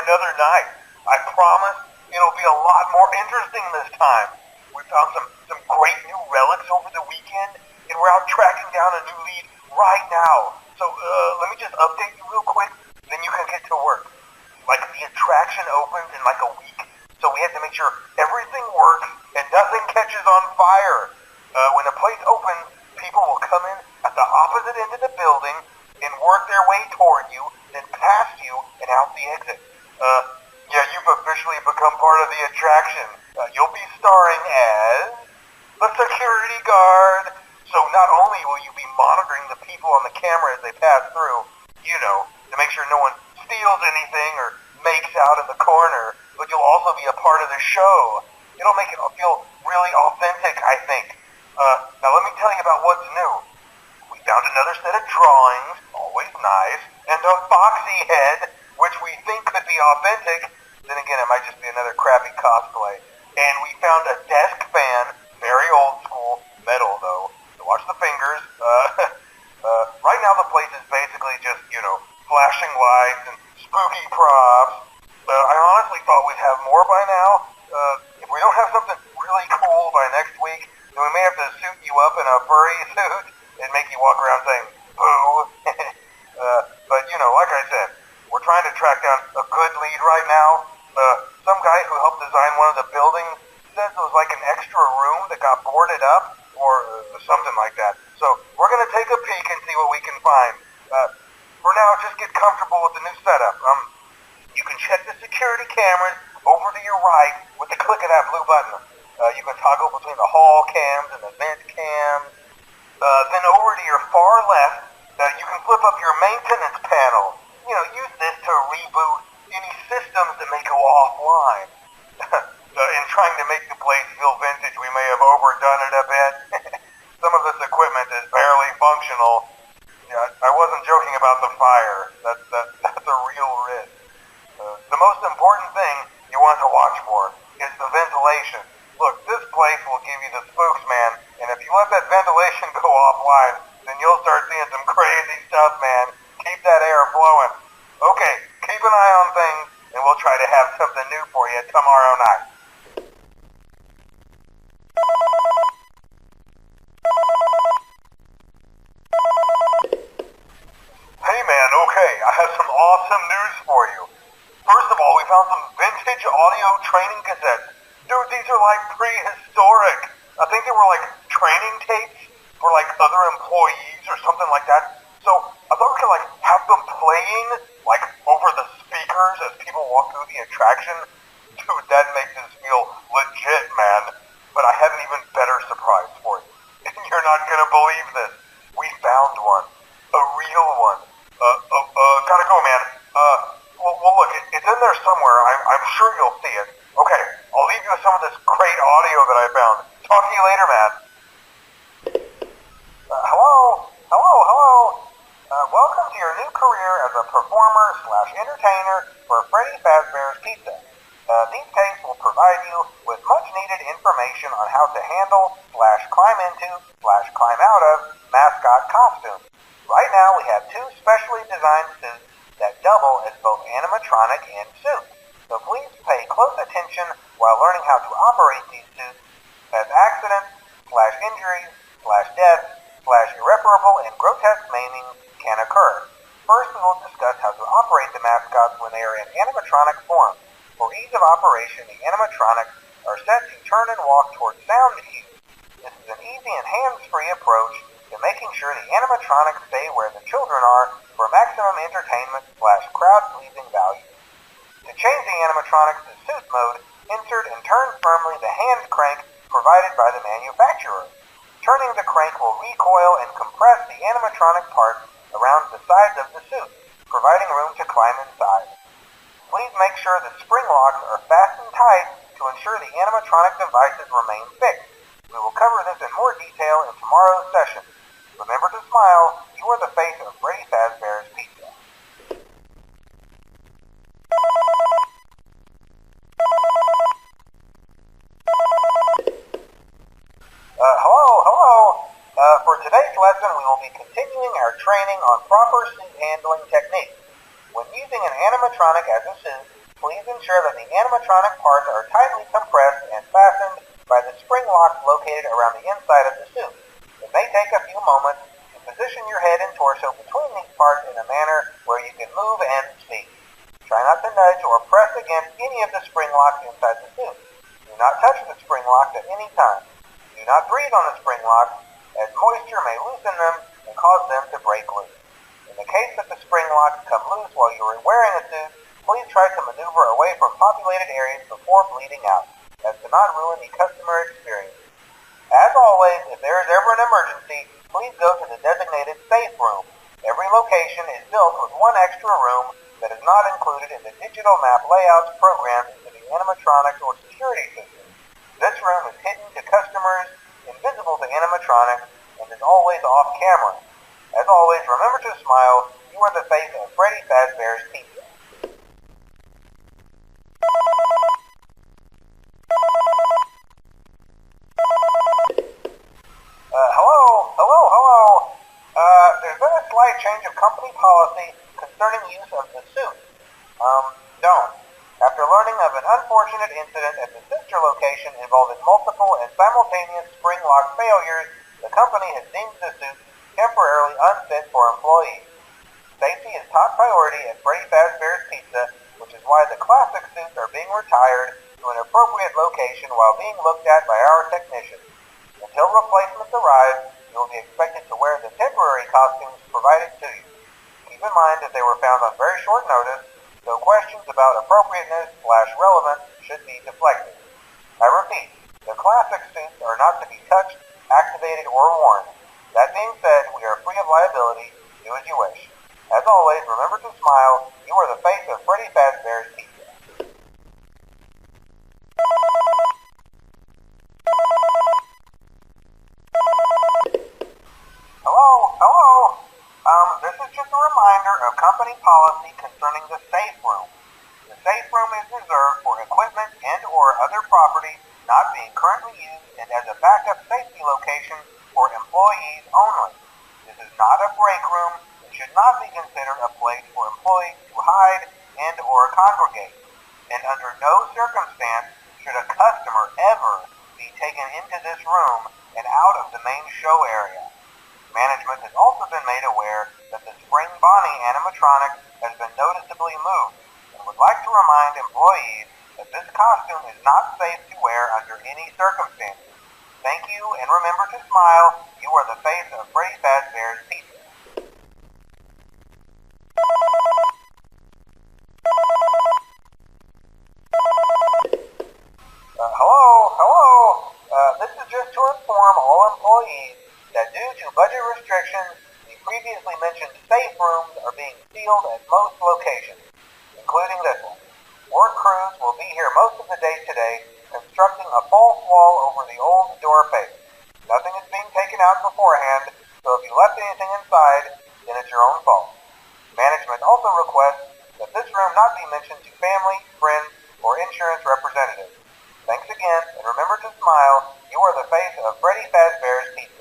another night. I promise it'll be a lot more interesting this time. We found some great new relics over the weekend, and we're out tracking down a new lead right now. So let me just update you real quick, then you can get to work. Like, the attraction opens in like a week, so we have to make sure everything works and nothing catches on fire. When the place opens, people will come in at the opposite end of the building and work their way toward you, then past you and out the exit. Yeah, you've officially become part of the attraction. You'll be starring as the security guard. So not only will you be monitoring the people on the camera as they pass through, to make sure no one steals anything or makes out in the corner, but you'll also be a part of the show. It'll make it feel really authentic, I think. Now let me tell you about what's new. We found another set of drawings, always nice, and a foxy head, which we think could be authentic. Then again, it might just be another crappy cosplay. And we found a desk fan, very old school, metal though. So watch the fingers. Right now the place is basically just, flashing lights and spooky props. I honestly thought we'd have more by now. If we don't have something really cool by next week, then we may have to suit you up in a furry suit and make you walk around saying, boo. But, like I said, we're trying to track down a good lead right now. Some guy who helped design one of the buildings says it was like an extra room that got boarded up or something like that. So we're going to take a peek and see what we can find. For now, just get comfortable with the new setup. You can check the security cameras over to your right with the click of that blue button. You can toggle between the hall cams and the vent cams. Then over to your far left, you can flip up your maintenance panel. Use this to reboot any systems that may go offline. In trying to make the place feel vintage, we may have overdone it a bit. Some of this equipment is barely functional. Yeah, I wasn't joking about the fire. That's a real risk. The most important thing you want to watch for is the ventilation. Look, this place will give you the spooks, man, and if you let that ventilation go offline, then you'll start seeing some crazy stuff, man. Keep that air flowing. Okay, keep an eye on things, and we'll try to have something new for you tomorrow night. Hey man, okay, I have some awesome news for you. First of all, we found some vintage audio training cassettes. Dude, these are like prehistoric. I think they were like training tapes for like other employees or something like that. So I thought we could like have them playing like over the speakers as people walk through the attraction. Dude, that makes us feel legit, man. But I have an even better surprise for you. And you're not gonna believe this. We found one. A real one. Gotta go, man. Well look, it's in there somewhere. I'm sure you'll see it. Okay, I'll leave you with some of this great audio that I found. Talk to you later, man. Hello? Welcome to your new career as a performer/entertainer for Freddy Fazbear's Pizza. These tapes will provide you with much-needed information on how to handle/climb into/climb out of mascot costumes. Right now, we have two specially designed suits that double as both animatronic and suits. So please pay close attention while learning how to operate these suits, as accidents/injuries/death/irreparable and grotesque maiming can occur. First, we will discuss how to operate the mascots when they are in animatronic form. For ease of operation, the animatronics are set to turn and walk towards sound cues. This is an easy and hands-free approach to making sure the animatronics stay where the children are for maximum entertainment/crowd-pleasing value. To change the animatronics to suit mode, insert and turn firmly the hand crank provided by the manufacturer. Turning the crank will recoil and compress the animatronic parts around the sides of the suit, providing room to climb inside. Please make sure the spring locks are fastened tight to ensure the animatronic devices remain fixed. We will cover this in more detail in tomorrow's session. Remember to smile. You are the face of Freddy Fazbear's Pizza. Hello. For today's lesson, we will be continuing our training on proper suit handling techniques. When using an animatronic as a suit, Please ensure that the animatronic parts are tightly compressed and fastened by the spring locks located around the inside of the suit. It may take a few moments to position your head and torso between these parts in a manner where you can move and speak. Try not to nudge or press against any of the spring locks inside the suit. Do not touch the spring locks at any time. Do not breathe on the spring locks, as moisture may loosen them and cause them to break loose. In the case that the spring locks come loose while you are wearing a suit, please try to maneuver away from populated areas before bleeding out, as to not ruin the customer experience. As always, if there is ever an emergency, please go to the designated safe room. Every location is built with one extra room that is not included in the digital map layouts programmed into the animatronics or security system. This room is hidden to customers, invisible to animatronics, and is always off camera. As always, remember to smile. You are the face of Freddy Fazbear's Pizza. Hello. There's been a slight change of company policy concerning use of the suit. Don't. After learning of an unfortunate incident at the sister location involving multiple and simultaneous spring lock failures, the company has deemed the suit temporarily unfit for employees. Safety is top priority at Freddy Fazbear's Pizza, which is why the classic suits are being retired to an appropriate location while being looked at by our technicians. Until replacements arrive, you will be expected to wear the temporary costumes provided to you. Keep in mind that they were found on very short notice, so questions about appropriateness/relevance should be deflected. I repeat, the classic suits are not to be touched, activated, or worn. That being said, we are free of liability. Do as you wish. As always, remember to smile. You are the face of Freddy Fazbear's Pizza. Hello. This is just a reminder of company policy concerning the safe room. The safe room is reserved for equipment and or other property not being currently used and as a backup safety location for employees only. This is not a break room and should not be considered a place for employees to hide and or congregate. And under no circumstance should a customer ever be taken into this room and out of the main show area. Management has also been made aware that the Spring Bonnie animatronic has been noticeably moved and would like to remind employees that this costume is not safe to wear under any circumstances. Thank you, and remember to smile. You are the face of Freddy Fazbear's Pizza. Hello. This is just to inform all employees that due to budget restrictions, the previously mentioned safe rooms are being sealed at most locations, including this one. Work crews will be here most of the day today, constructing a false wall over the old door face. Nothing is being taken out beforehand, so if you left anything inside, then it's your own fault. Management also requests that this room not be mentioned to family, friends, or insurance representatives. Thanks again, and remember to smile. You are the face of Freddy Fazbear's Pizza.